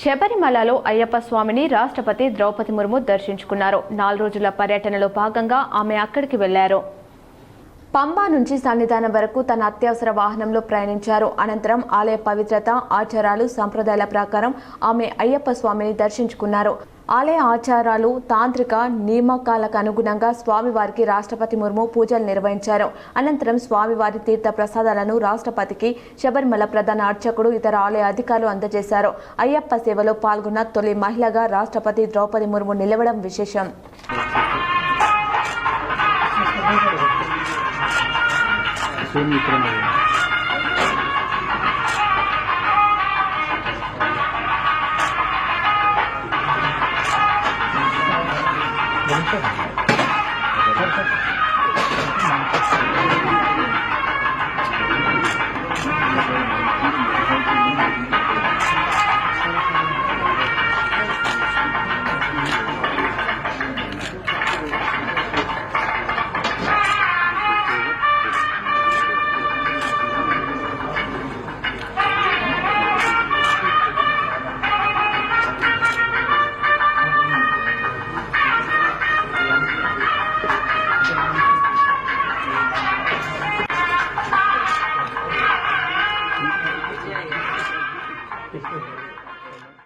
శబరిమలలో అయ్యప్ప స్వామిని రాష్ట్రపతి ద్రౌపది ముర్ము దర్శించుకున్నారు. 4 రోజుల పర్యటనలో భాగంగా ఆమె అక్కడికి వెళ్లారు. పంబా నుంచి సన్నిధానం వరకు తన అత్యవసర వాహనంలో ప్రయాణించారు. అనంతరం ఆలయ పవిత్రత, ఆచారాలు, సంప్రదాయాల ప్రకారం ఆమె అయ్యప్ప స్వామిని దర్శించుకున్నారు. ఆలయ ఆచారాలు, తాంత్రిక నియామకాలకు అనుగుణంగా స్వామివారికి రాష్ట్రపతి ముర్ము పూజలు నిర్వహించారు. అనంతరం స్వామివారి తీర్థ ప్రసాదాలను రాష్ట్రపతికి శబరిమల ప్రధాన అర్చకుడు, ఇతర ఆలయ అధికారులు అందజేశారు. అయ్యప్ప సేవలో పాల్గొన్న తొలి మహిళగా రాష్ట్రపతి ద్రౌపది ముర్ము నిలవడం విశేషం. Ini